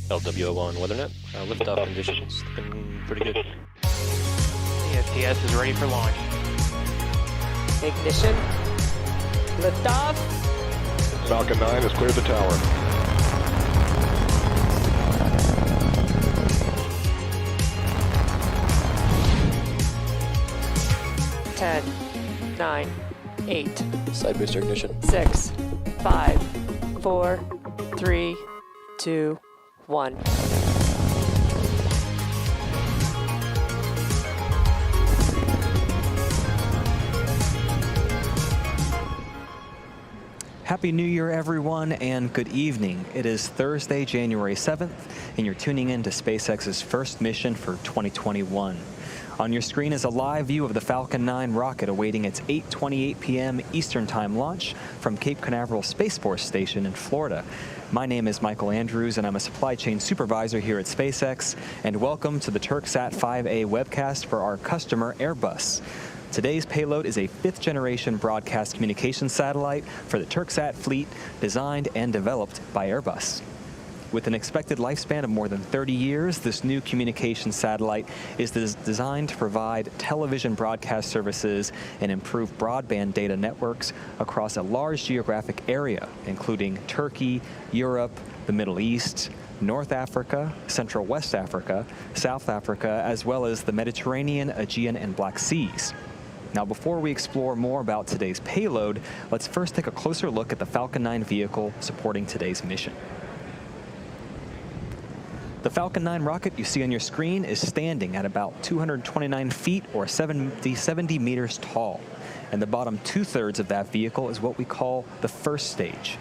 LWO1 WeatherNet. Liftoff conditions looking pretty good. The SPS is ready for launch. Ignition. Liftoff. Falcon 9 has cleared the tower. Ten, 9, 8, Side booster ignition. 6, 5, 4, 3, 2, 1. Happy New Year, everyone, and good evening. It is Thursday, January 7th, and you're tuning in to SpaceX's first mission for 2021. On your screen is a live view of the Falcon 9 rocket awaiting its 8:28 p.m. Eastern Time launch from Cape Canaveral Space Force Station in Florida. My name is Michael Andrews, and I'm a supply chain supervisor here at SpaceX, and welcome to the TurkSat 5A webcast for our customer Airbus. Today's payload is a fifth-generation broadcast communications satellite for the TurkSat fleet, designed and developed by Airbus. With an expected lifespan of more than 30 years, this new communications satellite is designed to provide television broadcast services and improve broadband data networks across a large geographic area, including Turkey, Europe, the Middle East, North Africa, Central West Africa, South Africa, as well as the Mediterranean, Aegean, and Black Seas. Now, before we explore more about today's payload, let's first take a closer look at the Falcon 9 vehicle supporting today's mission. The Falcon 9 rocket you see on your screen is standing at about 229 feet or 70 meters tall. And the bottom two-thirds of that vehicle is what we call the first stage.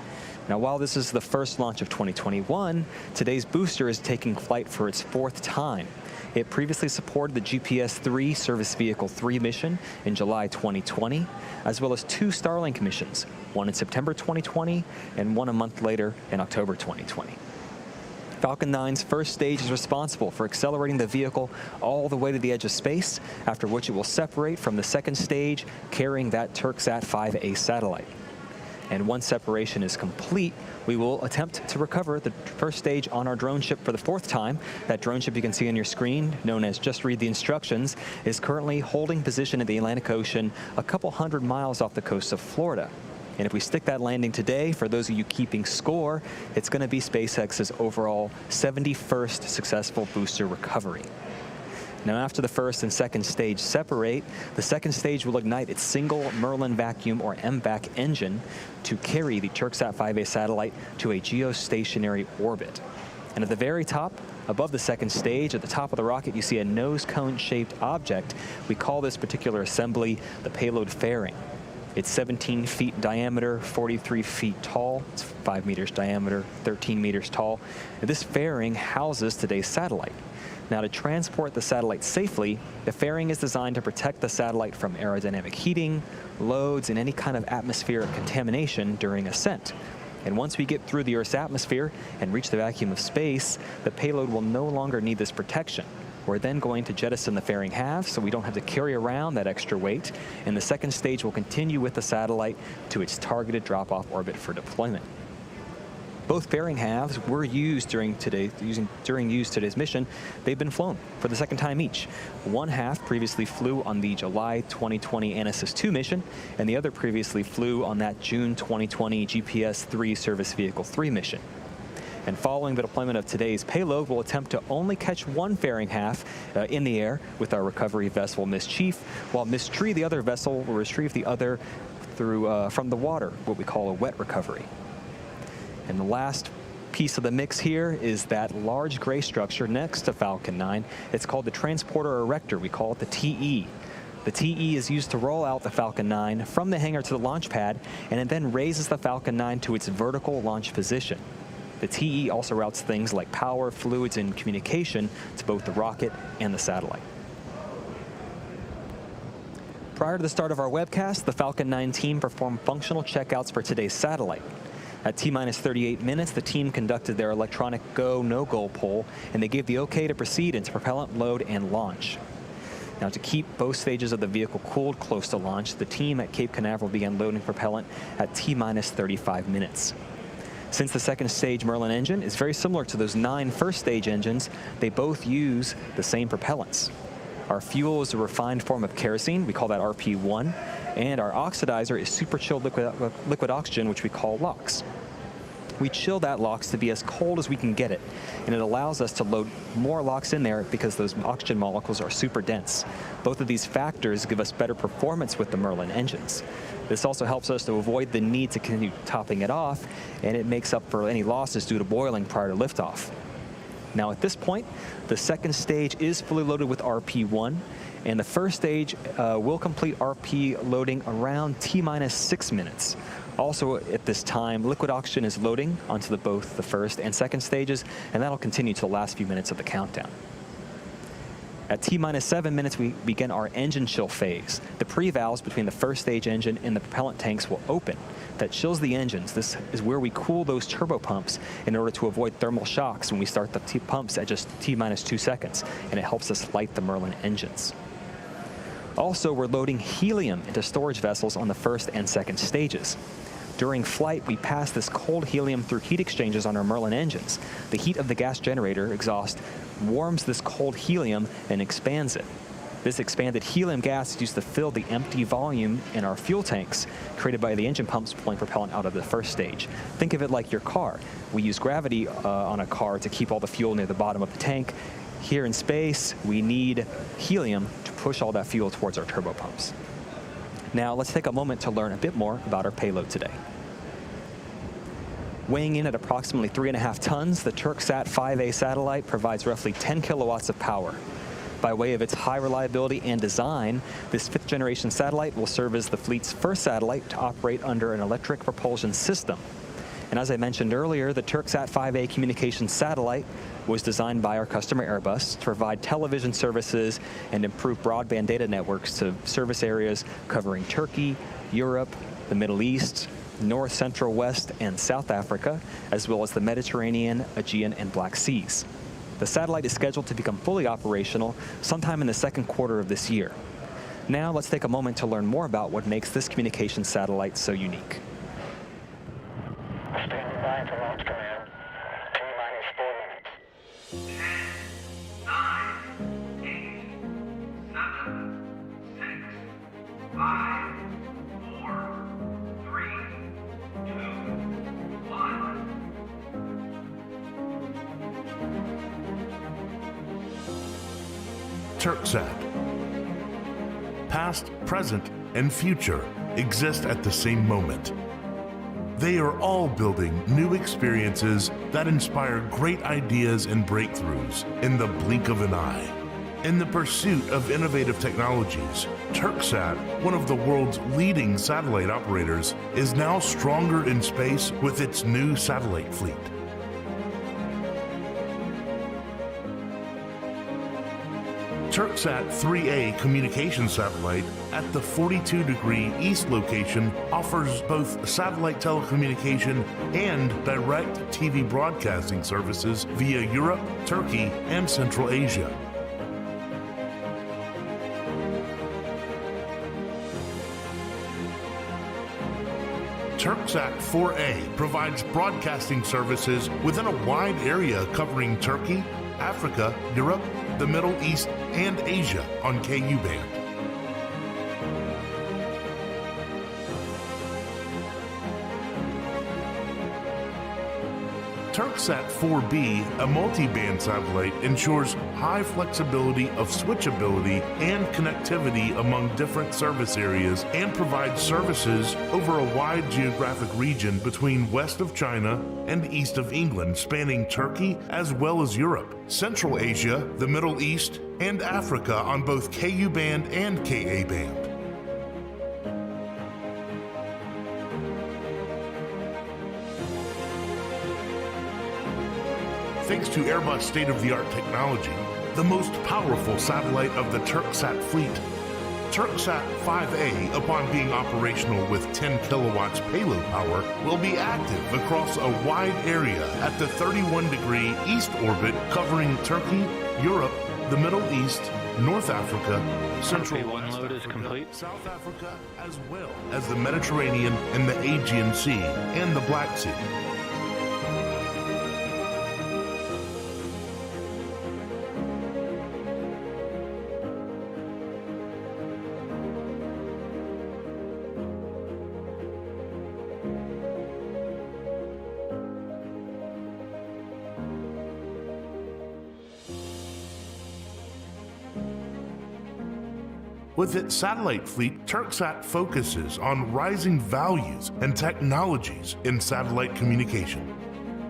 Now, while this is the first launch of 2021, today's booster is taking flight for its fourth time. It previously supported the GPS-3 Service Vehicle 3 mission in July 2020, as well as two Starlink missions, one in September 2020 and one a month later in October 2020. Falcon 9's first stage is responsible for accelerating the vehicle all the way to the edge of space, after which it will separate from the second stage, carrying that TurkSat 5A satellite. And once separation is complete, we will attempt to recover the first stage on our drone ship for the fourth time. That drone ship you can see on your screen, known as Just Read the Instructions, is currently holding position in the Atlantic Ocean a couple hundred miles off the coast of Florida. And if we stick that landing today, for those of you keeping score, it's going to be SpaceX's overall 71st successful booster recovery. Now, after the first and second stage separate, the second stage will ignite its single Merlin vacuum or MVAC engine to carry the TurkSat 5A satellite to a geostationary orbit. And at the very top, above the second stage, at the top of the rocket, you see a nose cone-shaped object. We call this particular assembly the payload fairing. It's 17 feet in diameter, 43 feet tall. It's 5 meters diameter, 13 meters tall. And this fairing houses today's satellite. Now, to transport the satellite safely, the fairing is designed to protect the satellite from aerodynamic heating, loads, and any kind of atmospheric contamination during ascent. And once we get through the Earth's atmosphere and reach the vacuum of space, the payload will no longer need this protection. We're then going to jettison the fairing halves so we don't have to carry around that extra weight, and the second stage will continue with the satellite to its targeted drop-off orbit for deployment. Both fairing halves were used during today's mission. They've been flown for the second time each. One half previously flew on the July 2020 Anasis 2 mission, and the other previously flew on that June 2020 GPS-3 Service Vehicle 3 mission. And following the deployment of today's payload, we'll attempt to only catch one fairing half in the air with our recovery vessel, Miss Chief, while Miss Tree, the other vessel, will retrieve the other from the water, what we call a wet recovery. And the last piece of the mix here is that large gray structure next to Falcon 9. It's called the Transporter Erector. We call it the TE. The TE is used to roll out the Falcon 9 from the hangar to the launch pad, and it then raises the Falcon 9 to its vertical launch position. The TE also routes things like power, fluids, and communication to both the rocket and the satellite. Prior to the start of our webcast, the Falcon 9 team performed functional checkouts for today's satellite. At T-minus 38 minutes, the team conducted their electronic go, no-go poll, and they gave the okay to proceed into propellant load and launch. Now, to keep both stages of the vehicle cooled close to launch, the team at Cape Canaveral began loading propellant at T-minus 35 minutes. Since the second stage Merlin engine is very similar to those 9 first stage engines, they both use the same propellants. Our fuel is a refined form of kerosene, we call that RP1, and our oxidizer is super chilled liquid oxygen, which we call LOX. We chill that LOX to be as cold as we can get it, and it allows us to load more LOX in there because those oxygen molecules are super dense. Both of these factors give us better performance with the Merlin engines. This also helps us to avoid the need to continue topping it off, and it makes up for any losses due to boiling prior to liftoff. Now at this point, the second stage is fully loaded with RP1, and the first stage will complete RP loading around T-minus 6 minutes. Also at this time, liquid oxygen is loading onto both the first and second stages, and that'll continue to the last few minutes of the countdown. At T-minus 7 minutes, we begin our engine chill phase. The pre-valves between the first stage engine and the propellant tanks will open. That chills the engines. This is where we cool those turbo pumps in order to avoid thermal shocks when we start the pumps at just T-minus 2 seconds, and it helps us light the Merlin engines. Also, we're loading helium into storage vessels on the first and second stages. During flight, we pass this cold helium through heat exchangers on our Merlin engines. The heat of the gas generator exhaust warms this cold helium and expands it. This expanded helium gas is used to fill the empty volume in our fuel tanks created by the engine pumps pulling propellant out of the first stage. Think of it like your car. We use gravity on a car to keep all the fuel near the bottom of the tank. Here in space, we need helium to push all that fuel towards our turbo pumps. Now, let's take a moment to learn a bit more about our payload today. Weighing in at approximately 3.5 tons, the TurkSat 5A satellite provides roughly 10 kilowatts of power. By way of its high reliability and design, this 5th generation satellite will serve as the fleet's first satellite to operate under an electric propulsion system. And as I mentioned earlier, the TurkSat 5A communications satellite was designed by our customer Airbus to provide television services and improve broadband data networks to service areas covering Turkey, Europe, the Middle East, North, Central, West, and South Africa, as well as the Mediterranean, Aegean, and Black Seas. The satellite is scheduled to become fully operational sometime in the second quarter of this year. Now let's take a moment to learn more about what makes this communications satellite so unique. Standing by for launch command. T-minus 4 minutes. 10, 9, 8, 7, 6, 5, 4, 3, 2, 1. TurkSat. Past, present, and future exist at the same moment. They are all building new experiences that inspire great ideas and breakthroughs in the blink of an eye. In the pursuit of innovative technologies, TurkSat, one of the world's leading satellite operators, is now stronger in space with its new satellite fleet. TurkSat 3A communication satellite at the 42° east location offers both satellite telecommunication and direct TV broadcasting services via Europe, Turkey, and Central Asia. TurkSat 4A provides broadcasting services within a wide area covering Turkey, Africa, Europe, the Middle East, and Asia on Ku-band. TurkSat 4B, a multi-band satellite, ensures high flexibility of switchability and connectivity among different service areas and provides services over a wide geographic region between west of China and east of England, spanning Turkey as well as Europe, Central Asia, the Middle East, and Africa on both Ku-band and Ka-band. Thanks to Airbus state-of-the-art technology, the most powerful satellite of the TurkSat fleet, TurkSat 5A, upon being operational with 10 kilowatts payload power, will be active across a wide area at the 31° east orbit covering Turkey, Europe, the Middle East, North Africa, Central West load is Africa, complete. South Africa, as well as the Mediterranean and the Aegean Sea and the Black Sea. With its satellite fleet, Turksat focuses on rising values and technologies in satellite communication.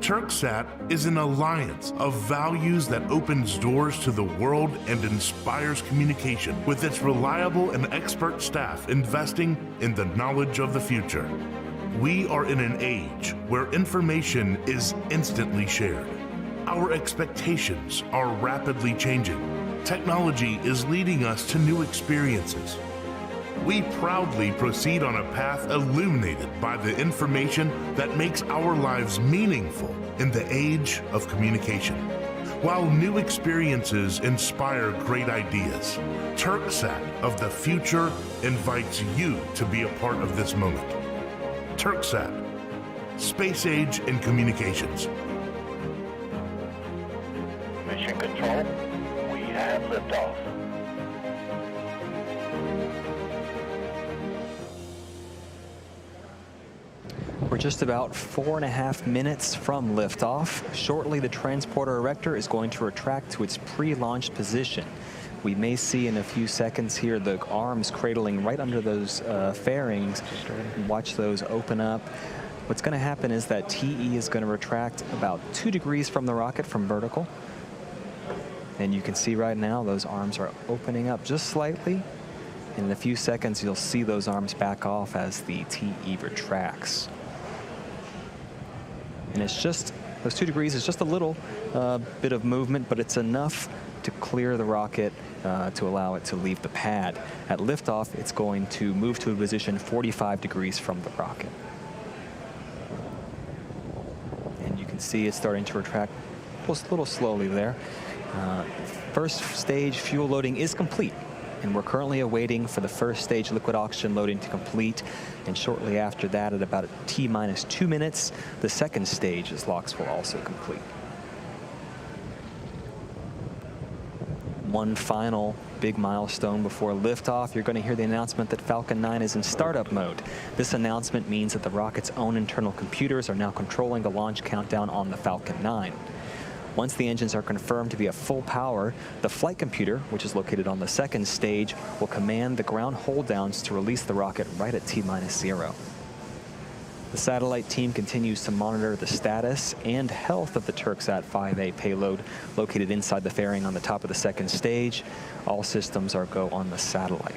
Turksat is an alliance of values that opens doors to the world and inspires communication, with its reliable and expert staff investing in the knowledge of the future. We are in an age where information is instantly shared. Our expectations are rapidly changing. Technology is leading us to new experiences. We proudly proceed on a path illuminated by the information that makes our lives meaningful in the age of communication. While new experiences inspire great ideas, Turksat of the future invites you to be a part of this moment. Turksat, space age in communications. Mission Control, we have liftoff. We're just about 4.5 minutes from liftoff. Shortly, the transporter erector is going to retract to its pre-launch position. We may see in a few seconds here the arms cradling right under those fairings. Watch those open up. What's going to happen is that TE is going to retract about 2 degrees from the rocket from vertical. And you can see right now those arms are opening up just slightly. In a few seconds, you'll see those arms back off as the TE retracts. And it's just, those 2 degrees is just a little bit of movement, but it's enough to clear the rocket to allow it to leave the pad. At liftoff, it's going to move to a position 45 degrees from the rocket. And you can see it's starting to retract just a little slowly there. First stage fuel loading is complete, and we're currently awaiting for the first stage liquid oxygen loading to complete. And shortly after that, at about T-minus 2 minutes, the second stage's locks will also complete. One final big milestone before liftoff. You're going to hear the announcement that Falcon 9 is in startup mode. This announcement means that the rocket's own internal computers are now controlling the launch countdown on the Falcon 9. Once the engines are confirmed to be at full power, the flight computer, which is located on the second stage, will command the ground hold downs to release the rocket right at T-minus 0. The satellite team continues to monitor the status and health of the Turksat 5A payload located inside the fairing on the top of the second stage. All systems are go on the satellite.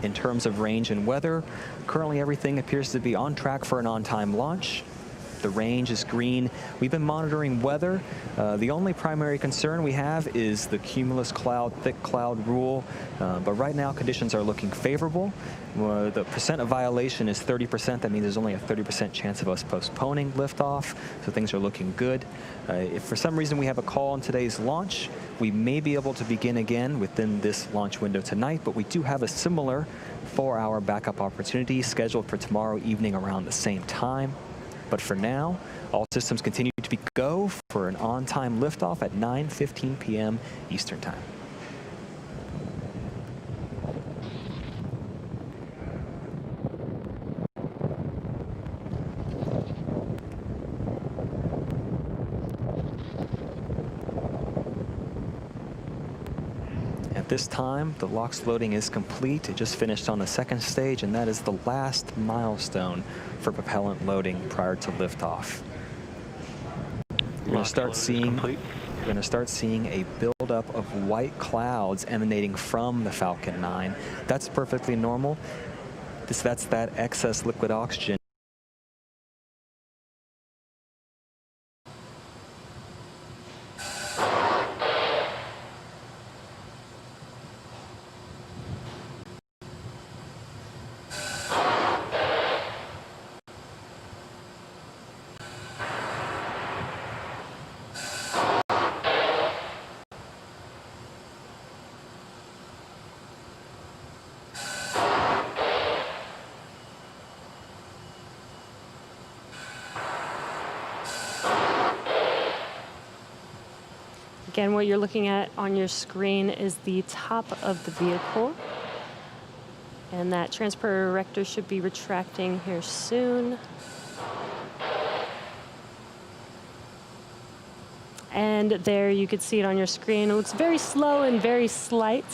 In terms of range and weather, currently everything appears to be on track for an on-time launch. The range is green. We've been monitoring weather. The only primary concern we have is the cumulus cloud, thick cloud rule. But right now, conditions are looking favorable. The percent of violation is 30%. That means there's only a 30% chance of us postponing liftoff. So things are looking good. If for some reason we have a call on today's launch, we may be able to begin again within this launch window tonight. But we do have a similar 4-hour backup opportunity scheduled for tomorrow evening around the same time. But for now, all systems continue to be go for an on-time liftoff at 9:15 p.m. Eastern Time. At this time, the LOX loading is complete. It just finished on the second stage, and that is the last milestone for propellant loading prior to liftoff. You're going to start seeing a buildup of white clouds emanating from the Falcon 9. That's perfectly normal. That's that excess liquid oxygen. Again, what you're looking at on your screen is the top of the vehicle. And that transporter erector should be retracting here soon. And there you can see it on your screen. It looks very slow and very slight.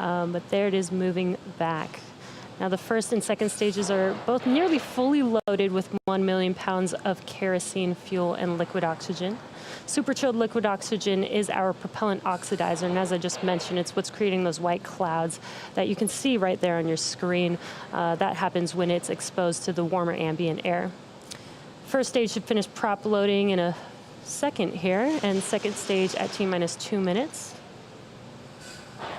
but there it is moving back. Now the first and second stages are both nearly fully loaded with 1 million pounds of kerosene fuel and liquid oxygen. Super chilled liquid oxygen is our propellant oxidizer, and as I just mentioned, it's what's creating those white clouds that you can see right there on your screen. That happens when it's exposed to the warmer ambient air. First stage should finish prop loading in a second here, and second stage at T-minus 2 minutes.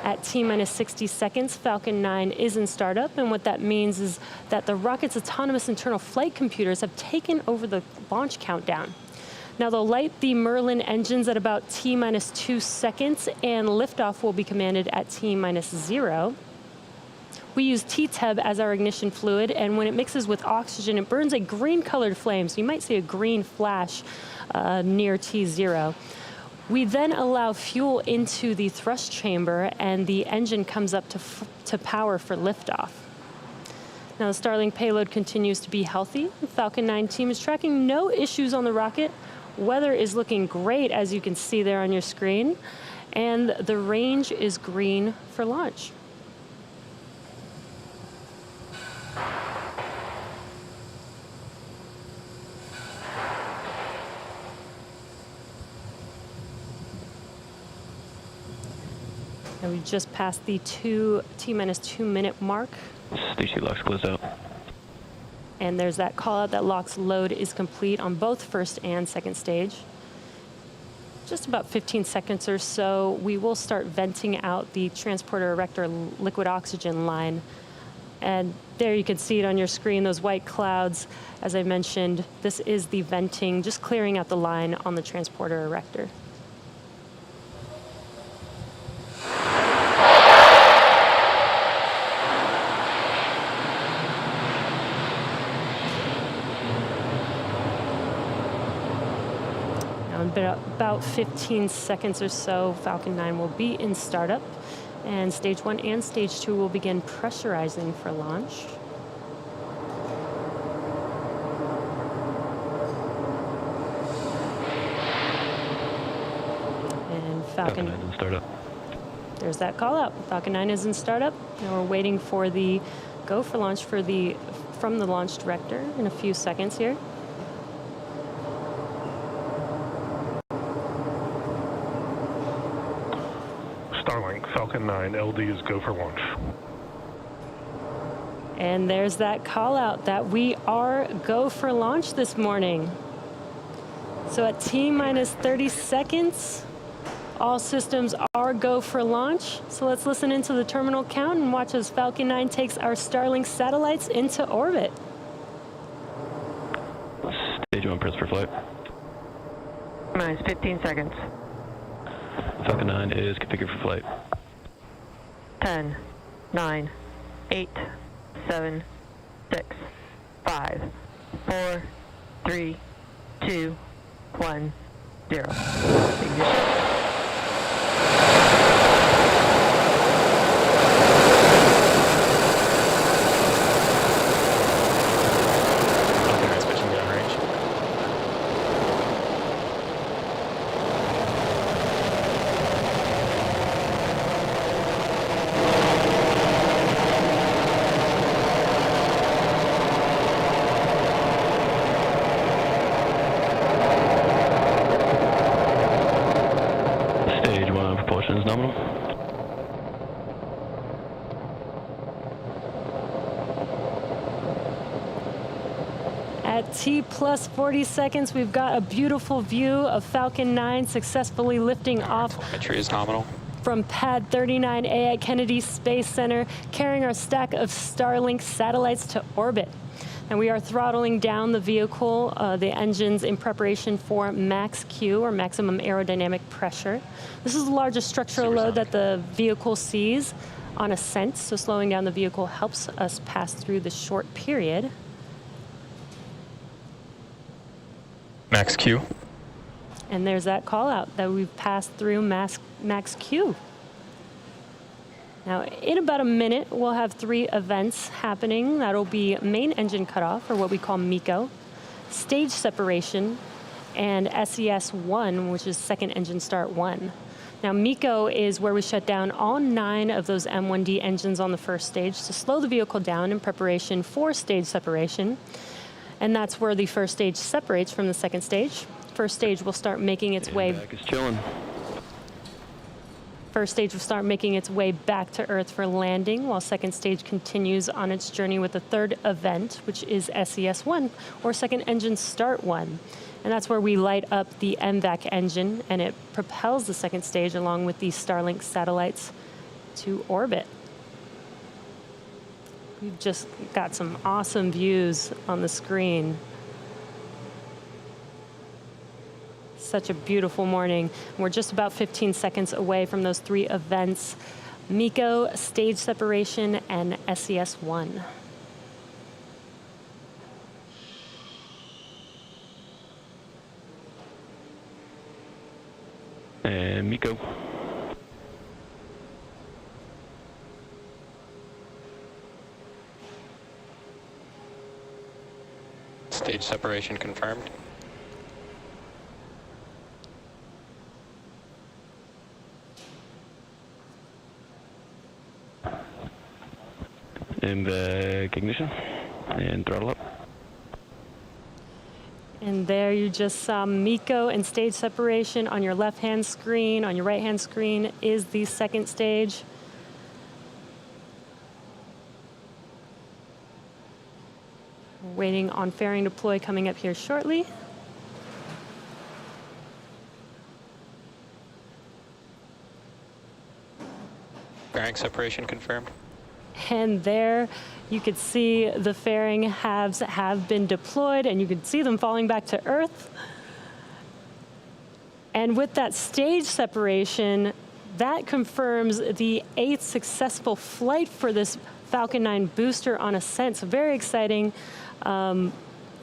At T-minus 60 seconds, Falcon 9 is in startup, and what that means is that the rocket's autonomous internal flight computers have taken over the launch countdown. Now they'll light the Merlin engines at about T-minus 2 seconds, and liftoff will be commanded at T-minus 0. We use TTEB as our ignition fluid, and when it mixes with oxygen, it burns a green-colored flame, so you might see a green flash near T0. We then allow fuel into the thrust chamber, and the engine comes up to power for liftoff. Now, the Starlink payload continues to be healthy. The Falcon 9 team is tracking no issues on the rocket. Weather is looking great, as you can see there on your screen, and the range is green for launch. And we just passed the T-minus 2 minute mark. Stage 2 locks closed out. And there's that call out that LOX load is complete on both first and second stage. Just about 15 seconds or so, we will start venting out the transporter erector liquid oxygen line. And there you can see it on your screen, those white clouds. As I mentioned, this is the venting, just clearing out the line on the transporter erector. About 15 seconds or so, Falcon 9 will be in startup, and stage 1 and stage 2 will begin pressurizing for launch. And Falcon 9 is in startup. There's that call out. Falcon 9 is in startup. Now we're waiting for the go for launch from the launch director in a few seconds here. Starlink, Falcon 9, LD is go for launch. And there's that call out that we are go for launch this morning. So at T-minus 30 seconds, all systems are go for launch. So let's listen into the terminal count and watch as Falcon 9 takes our Starlink satellites into orbit. Stage 1 press for flight. Minus 15 seconds. Falcon 9 is configured for flight. 10, 9, 8, 7, 6, 5, 4, 3, 2, 1, 0. Ignition. At T-plus 40 seconds, we've got a beautiful view of Falcon 9 successfully lifting off Entry is nominal. from Pad 39A at Kennedy Space Center, carrying our stack of Starlink satellites to orbit. And we are throttling down the vehicle, the engines, in preparation for max Q, or maximum aerodynamic pressure. This is the largest structural load that the vehicle sees on ascent, so slowing down the vehicle helps us pass through the short period. Max Q. And there's that call out that we've passed through max Q. Now, in about a minute, we'll have 3 events happening. That'll be main engine cutoff, or what we call MECO, stage separation, and SES-1, which is second engine start 1. Now, MECO is where we shut down all 9 of those M1D engines on the first stage to slow the vehicle down in preparation for stage separation. And that's where the first stage separates from the second stage. First stage will start making its way. Back is chilling. First stage will start making its way back to Earth for landing, while second stage continues on its journey with the third event, which is SES-1, or Second Engine Start 1. And that's where we light up the MVAC engine, and it propels the second stage along with the Starlink satellites to orbit. We've just got some awesome views on the screen. Such a beautiful morning. We're just about 15 seconds away from those 3 events: MECO, stage separation, and SES-1. And MECO. Stage separation confirmed. And ignition. And throttle up. And there you just saw MECO and stage separation on your left-hand screen. On your right-hand screen is the second stage. We're waiting on fairing deploy coming up here shortly. Fairing separation confirmed. And there you could see the fairing halves have been deployed, and you can see them falling back to Earth. And with that stage separation, that confirms the 8th successful flight for this Falcon 9 booster on ascent. So very exciting. And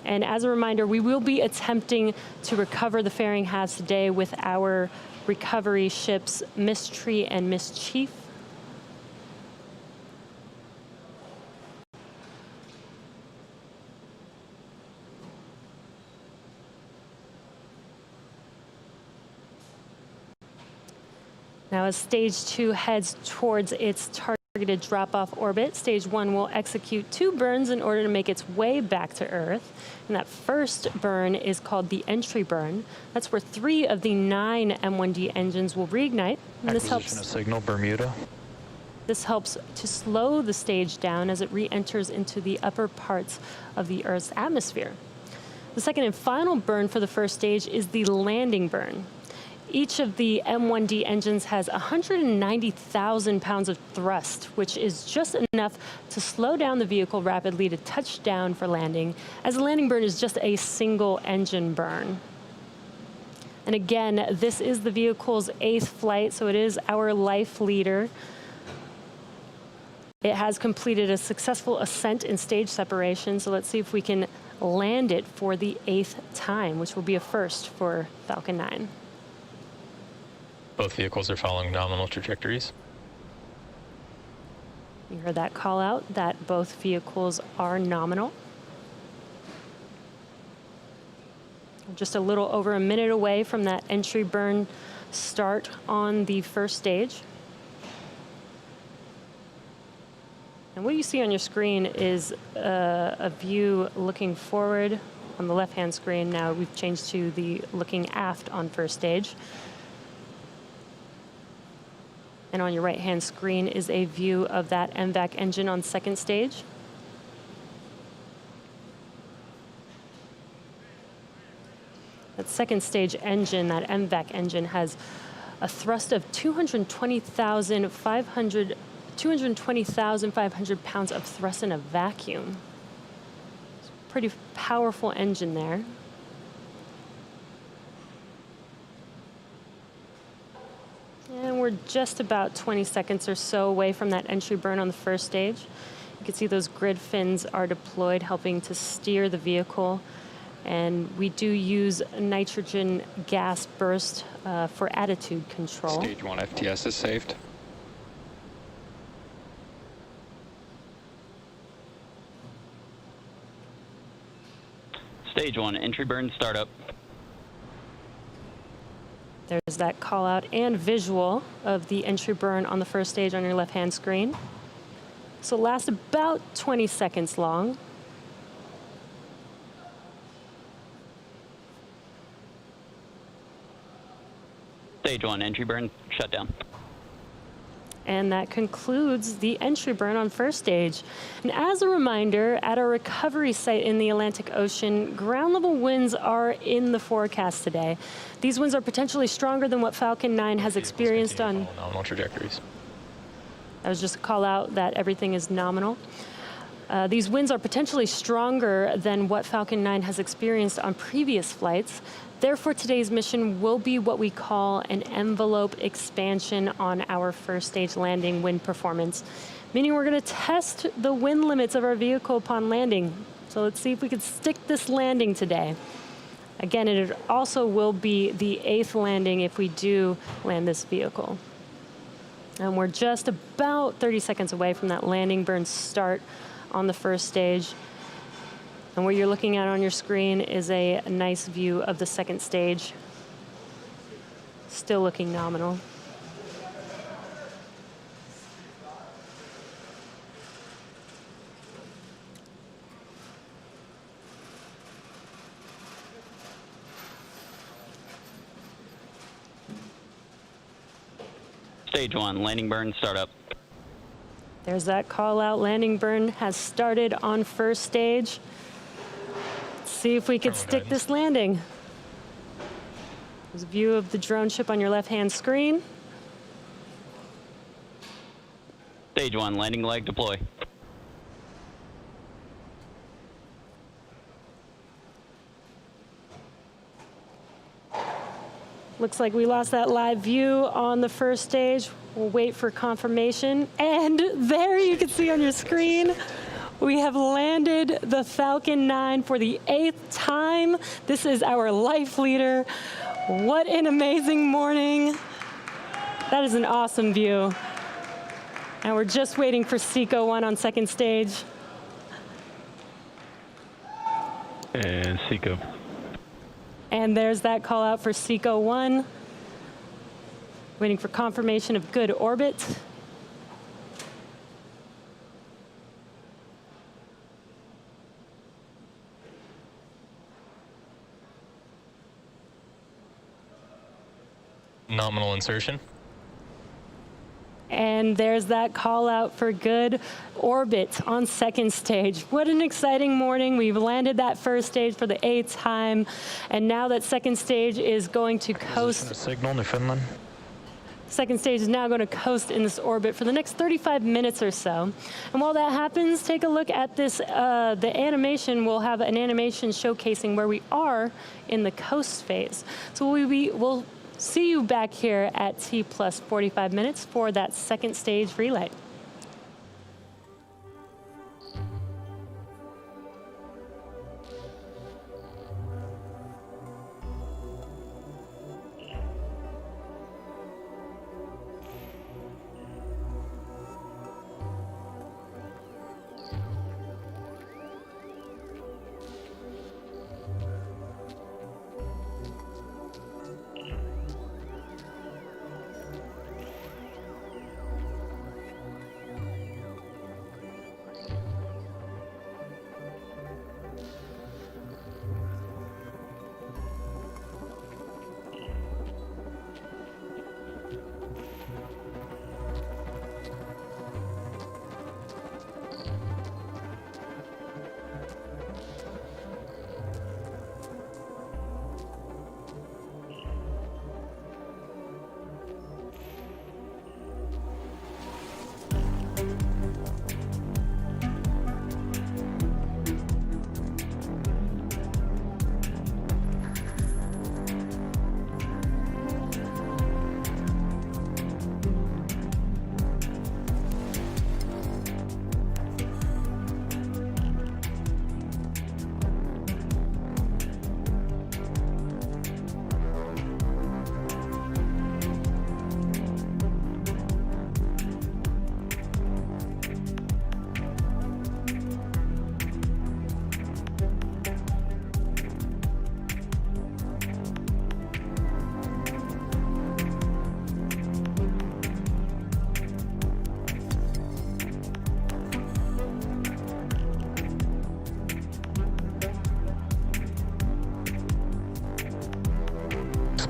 as a reminder, we will be attempting to recover the fairing halves today with our recovery ships Mystery and Mischief. Now, as stage 2 heads towards its targeted drop-off orbit, stage 1 will execute 2 burns in order to make its way back to Earth. And that first burn is called the entry burn. That's where 3 of the 9 M1D engines will reignite. And this helps Acquisition of signal, Bermuda. This helps to slow the stage down as it re-enters into the upper parts of the Earth's atmosphere. The second and final burn for the first stage is the landing burn. Each of the M1D engines has 190,000 pounds of thrust, which is just enough to slow down the vehicle rapidly to touch down for landing, as the landing burn is just a single engine burn. And again, this is the vehicle's 8th flight, so it is our life leader. It has completed a successful ascent and stage separation, so let's see if we can land it for the 8th time, which will be a first for Falcon 9. Both vehicles are following nominal trajectories. You heard that call out that both vehicles are nominal. Just a little over a minute away from that entry burn start on the first stage. And what you see on your screen is a view looking forward on the left-hand screen. Now we've changed to the looking aft on first stage. And on your right-hand screen is a view of that MVAC engine on second stage. That second stage engine, that MVAC engine, has a thrust of 220,500 pounds of thrust in a vacuum. It's a pretty powerful engine there. And we're just about 20 seconds or so away from that entry burn on the first stage. You can see those grid fins are deployed, helping to steer the vehicle. And we do use nitrogen gas burst for attitude control. Stage 1 FTS is saved. Stage 1, entry burn startup. There's that call out and visual of the entry burn on the first stage on your left-hand screen. So it lasts about 20 seconds long. Stage 1, entry burn, shut down. And that concludes the entry burn on first stage. And as a reminder, at our recovery site in the Atlantic Ocean, ground level winds are in the forecast today. These winds are potentially stronger than what Falcon 9 has experienced on nominal trajectories. That was just a call out that everything is nominal. These winds are potentially stronger than what Falcon 9 has experienced on previous flights. Therefore, today's mission will be what we call an envelope expansion on our first stage landing wind performance, meaning we're going to test the wind limits of our vehicle upon landing. So let's see if we can stick this landing today. Again, it also will be the 8th landing if we do land this vehicle. And we're just about 30 seconds away from that landing burn start on the first stage. And what you're looking at on your screen is a nice view of the second stage. Still looking nominal. Stage 1, landing burn, start up. There's that call out. Landing burn has started on first stage. Let's see if we can stick this landing. There's a view of the drone ship on your left-hand screen. Stage 1, landing leg, deploy. Looks like we lost that live view on the first stage. We'll wait for confirmation. And there you can see on your screen, we have landed the Falcon 9 for the 8th time. This is our life leader. What an amazing morning. That is an awesome view. And we're just waiting for SECO 1 on second stage. And SECO. And there's that call out for SECO 1. Waiting for confirmation of good orbit. Nominal insertion. And there's that call out for good orbit on second stage. What an exciting morning. We've landed that first stage for the 8th time. And now that second stage is going to coast. Signal, Newfoundland. Second stage is now going to coast in this orbit for the next 35 minutes or so. And while that happens, take a look at this, the animation. We'll have an animation showcasing where we are in the coast phase. So we'll see you back here at T plus 45 minutes for that second stage relay.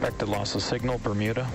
Expected loss of signal, Bermuda.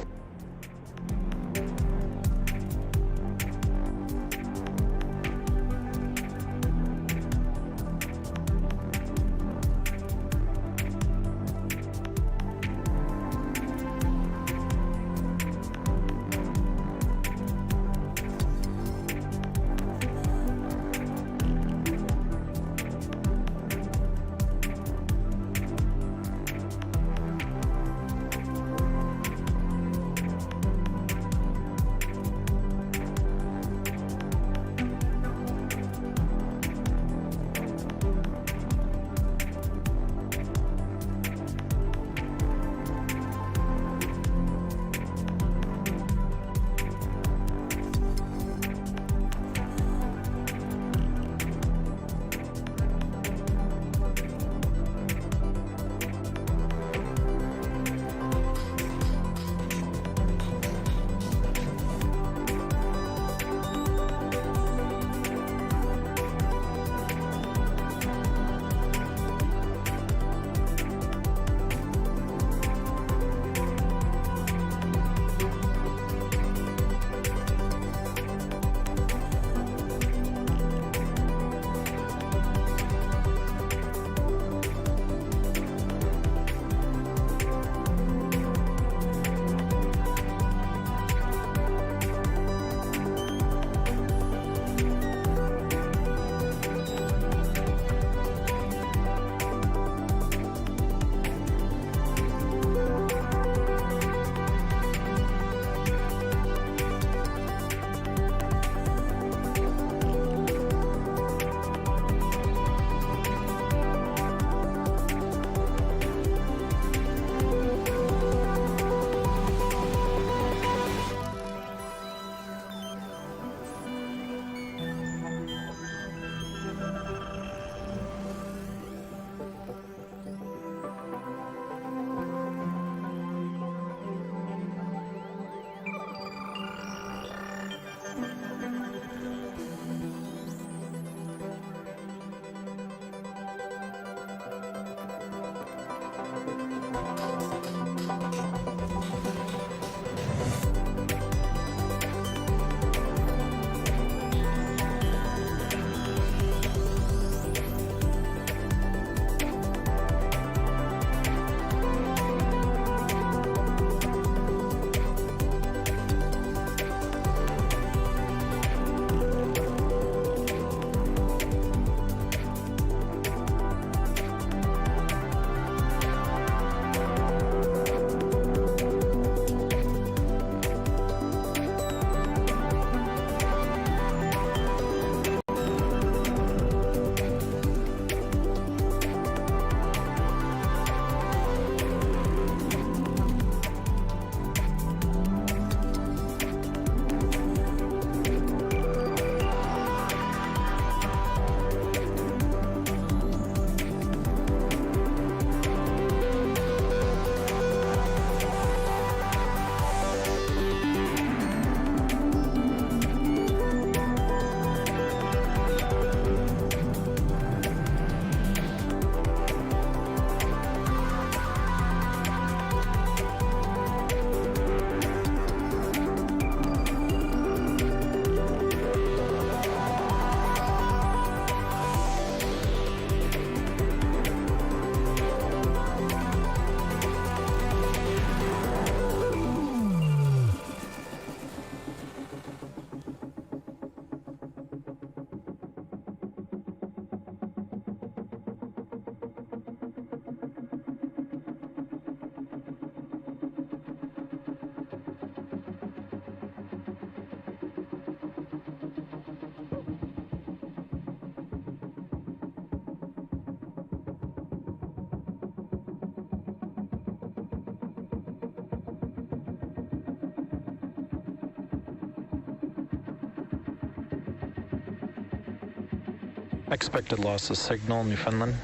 Expected loss of signal, Newfoundland.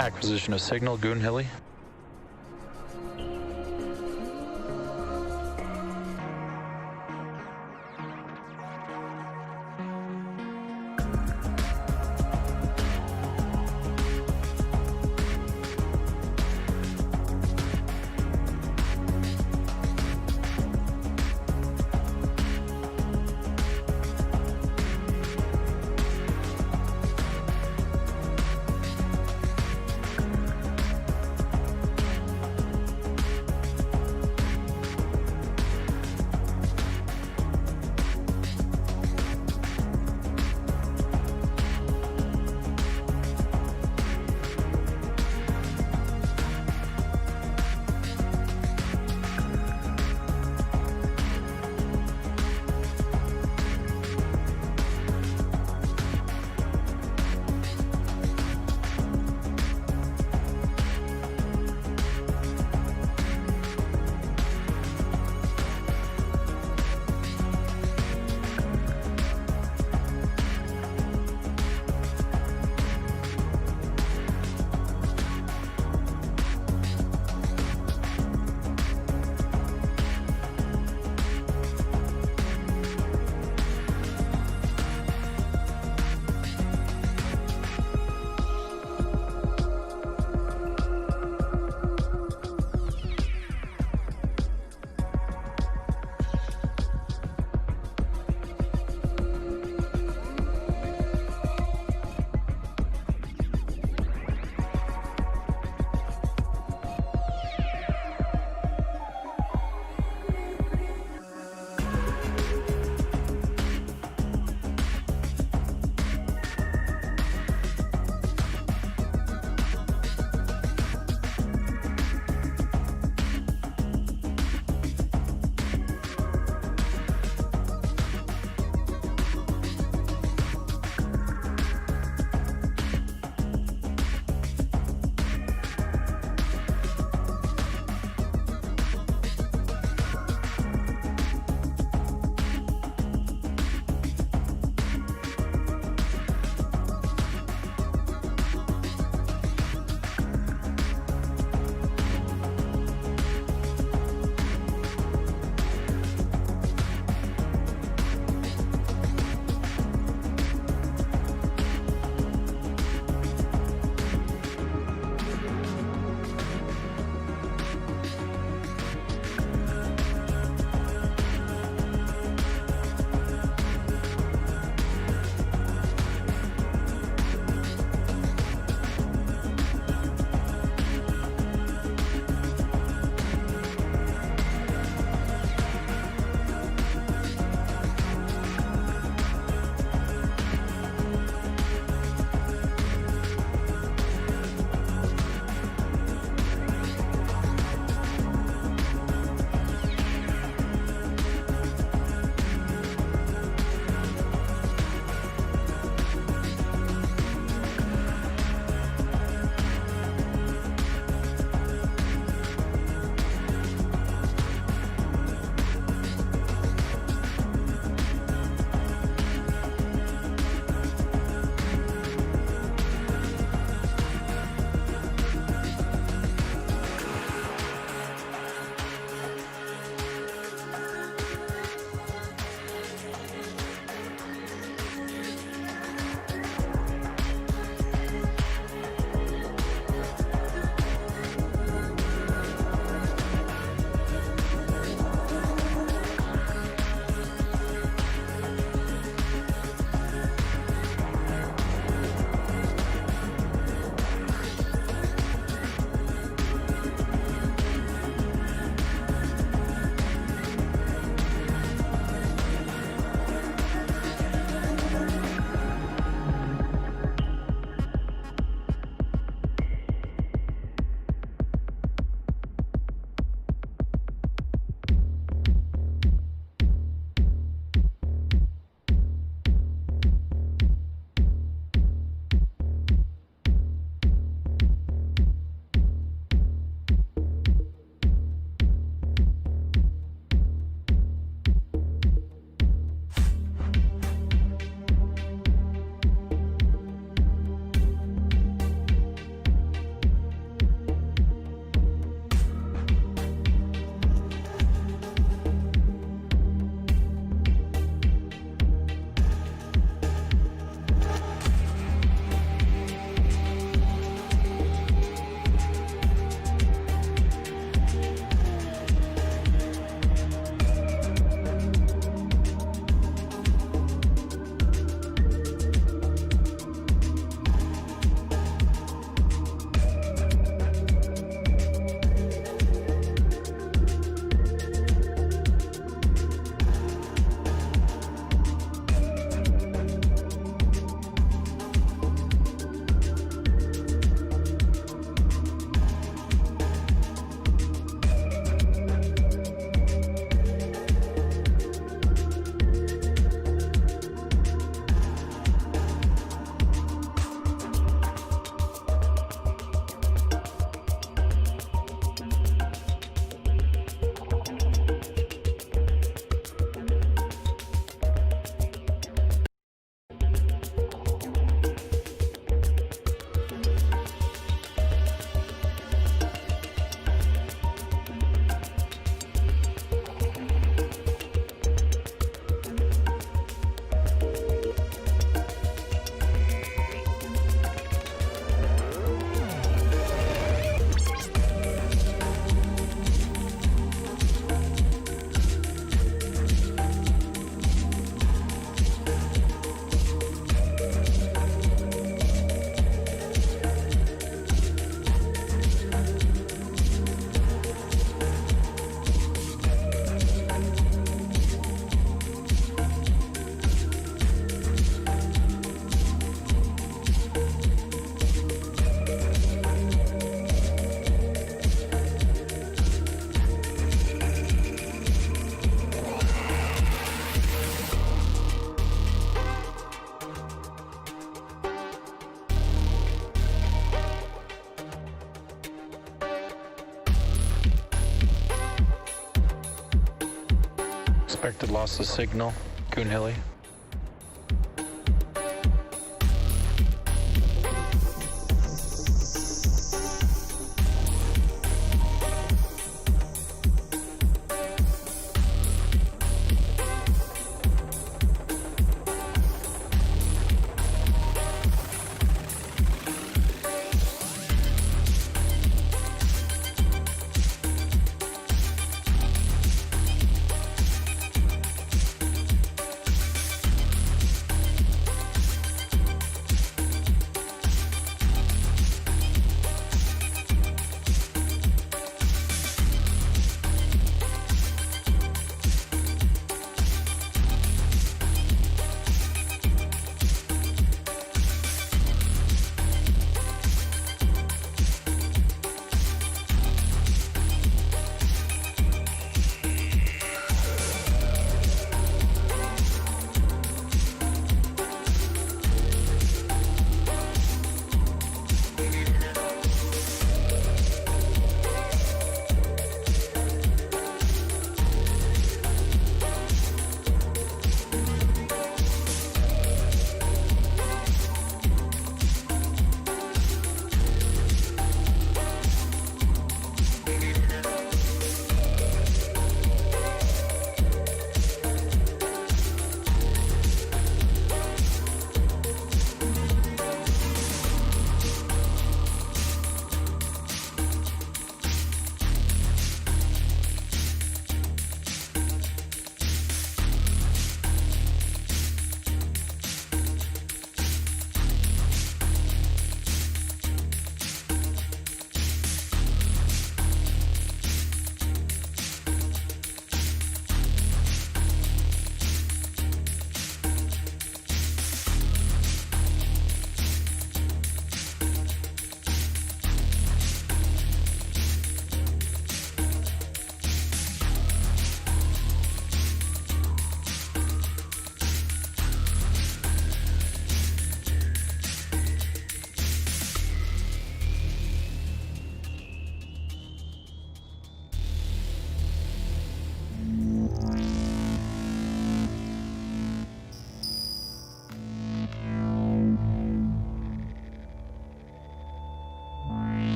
Acquisition of signal, Goon Hilly. Expected loss of signal, Goon Hilly.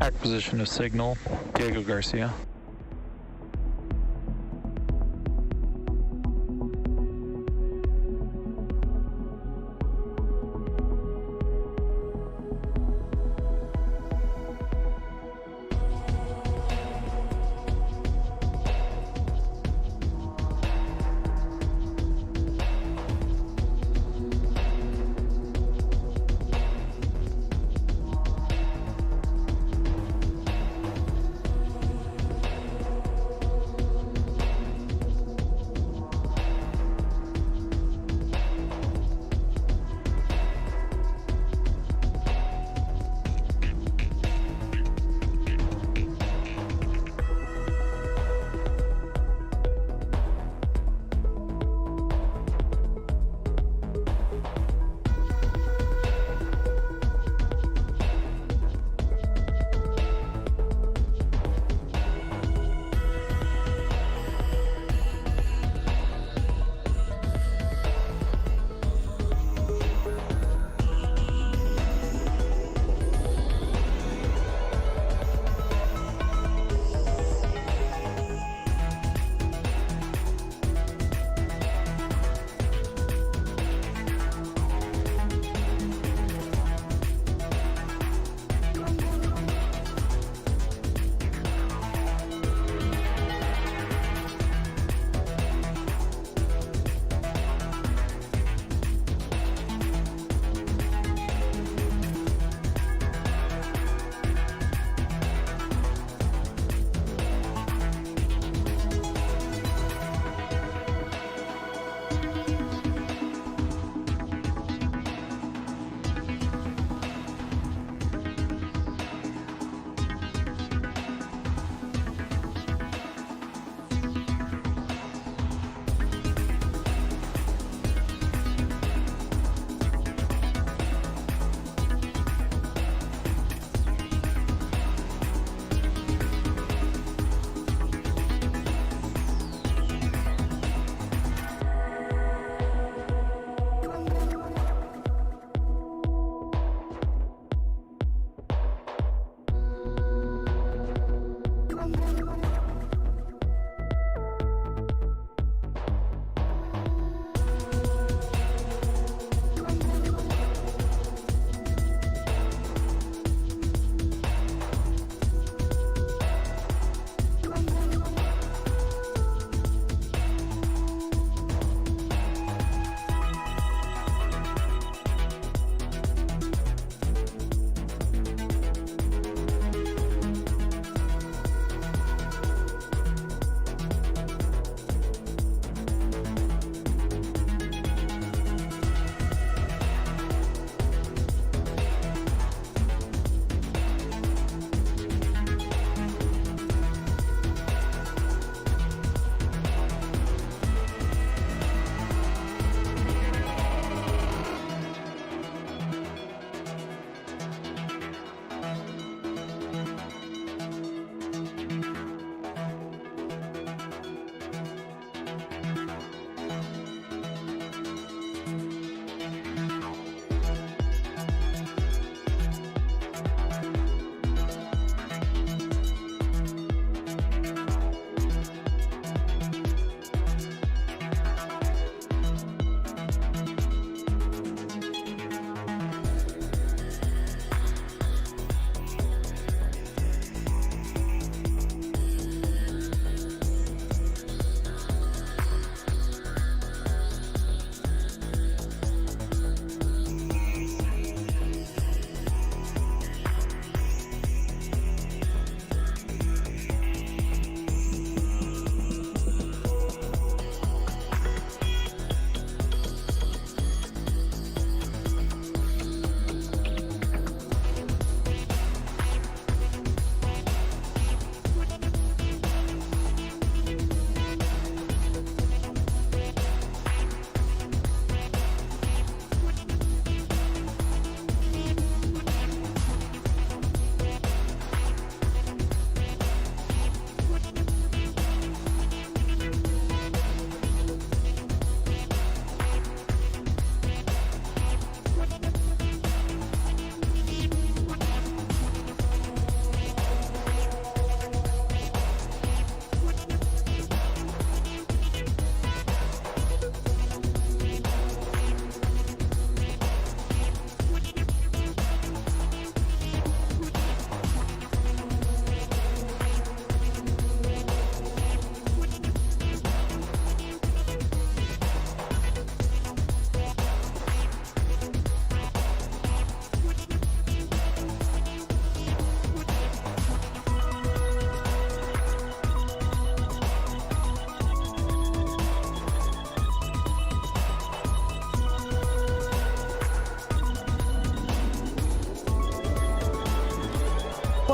Acquisition of signal, Diego Garcia.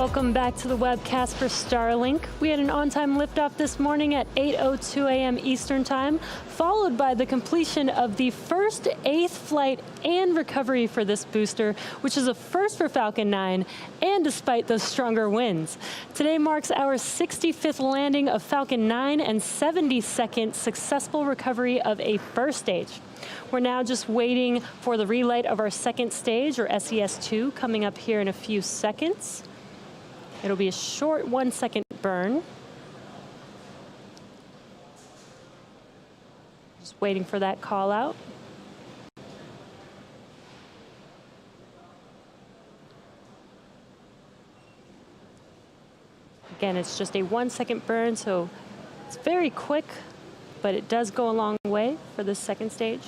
Welcome back to the webcast for Starlink. We had an on-time liftoff this morning at 8:02 a.m. Eastern Time, followed by the completion of the first 8th flight and recovery for this booster, which is a first for Falcon 9, and despite those stronger winds. Today marks our 65th landing of Falcon 9 and 72nd successful recovery of a first stage. We're now just waiting for the relight of our second stage, or SES-2, coming up here in a few seconds. It'll be a short 1-second burn. Just waiting for that call out. Again, it's just a 1-second burn, so it's very quick, but it does go a long way for this second stage.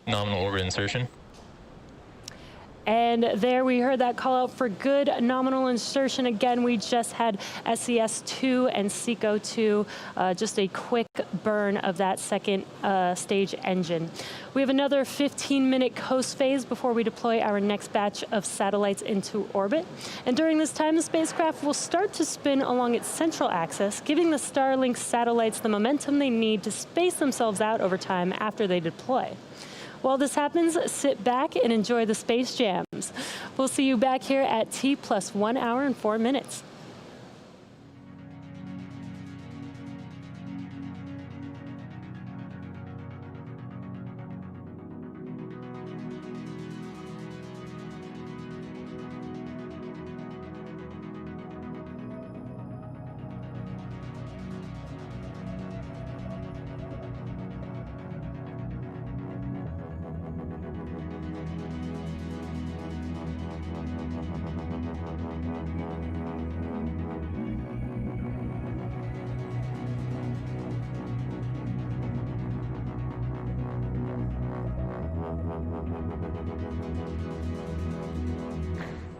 Nominal orbit insertion. And there we heard that call out for good nominal insertion. Again, we just had SES-2 and SECO-2, just a quick burn of that second stage engine. We have another 15-minute coast phase before we deploy our next batch of satellites into orbit. And during this time, the spacecraft will start to spin along its central axis, giving the Starlink satellites the momentum they need to space themselves out over time after they deploy. While this happens, sit back and enjoy the space jams. We'll see you back here at T plus 1 hour and 4 minutes.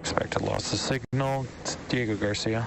Expected loss of signal. It's Diego Garcia.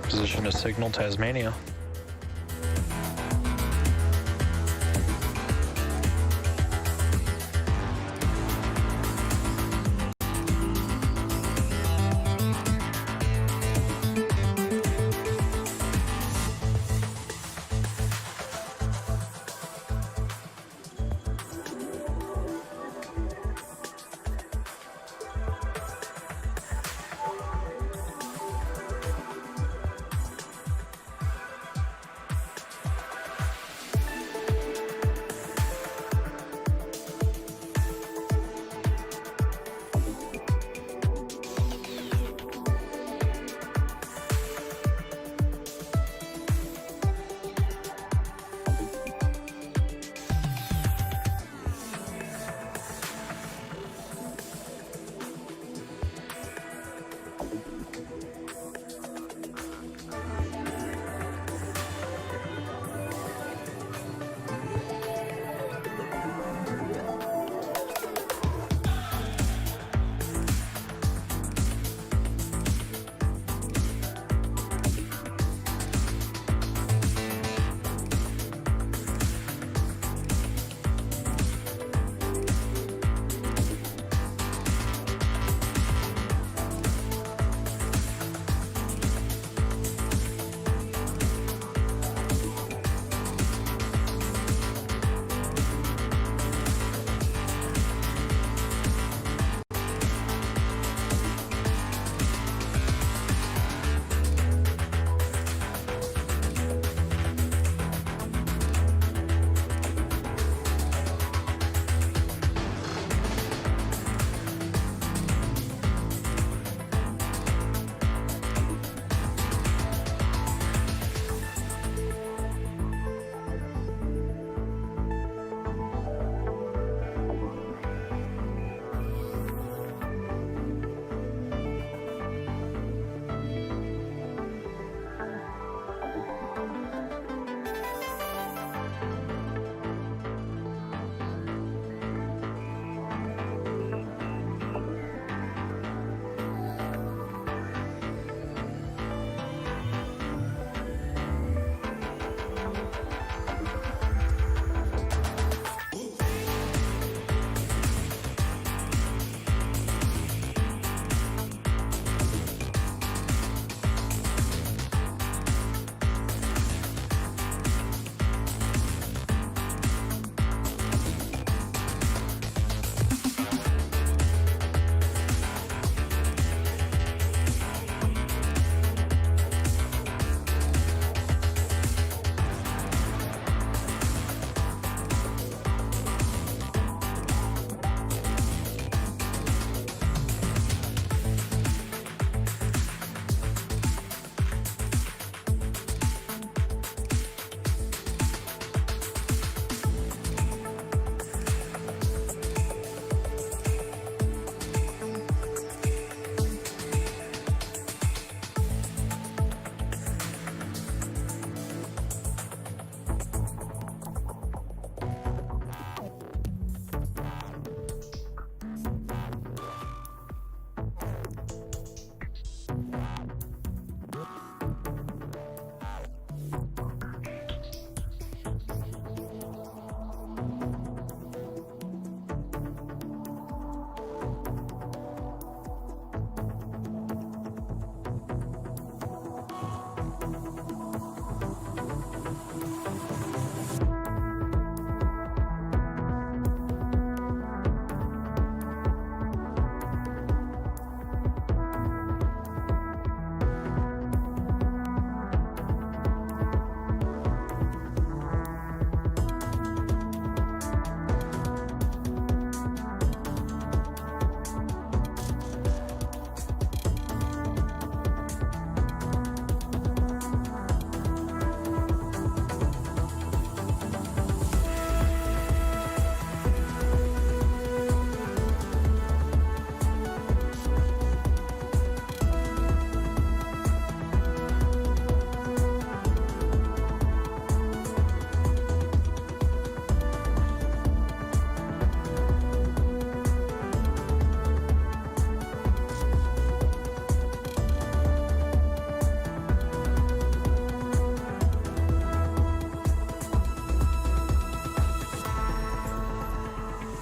position to signal Tasmania.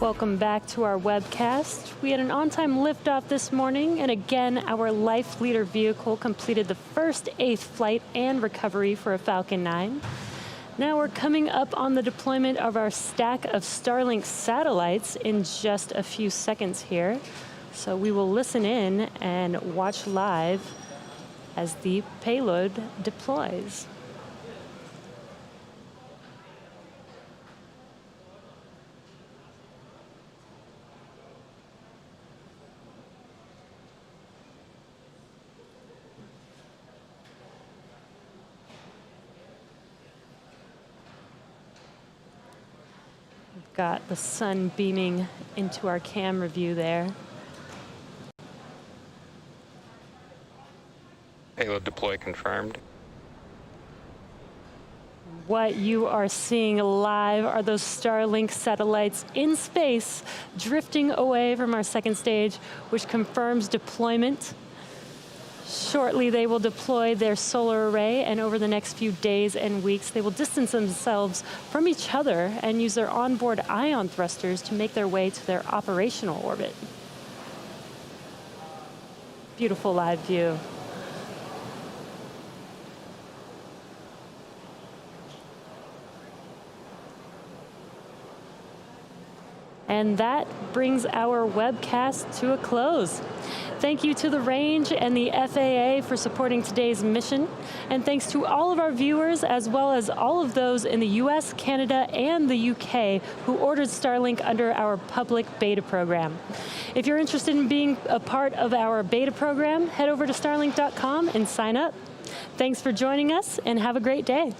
Welcome back to our webcast. We had an on-time liftoff this morning, and again, our Life Leader vehicle completed the first 8th flight and recovery for a Falcon 9. Now we're coming up on the deployment of our stack of Starlink satellites in just a few seconds here. So we will listen in and watch live as the payload deploys. We've got the sun beaming into our camera view there. Payload deploy confirmed. What you are seeing live are those Starlink satellites in space, drifting away from our second stage, which confirms deployment. Shortly, they will deploy their solar array, and over the next few days and weeks, they will distance themselves from each other and use their onboard ion thrusters to make their way to their operational orbit. Beautiful live view. And that brings our webcast to a close. Thank you to the range and the FAA for supporting today's mission. And thanks to all of our viewers, as well as all of those in the US, Canada, and the UK who ordered Starlink under our public beta program. If you're interested in being a part of our beta program, head over to starlink.com and sign up. Thanks for joining us, and have a great day.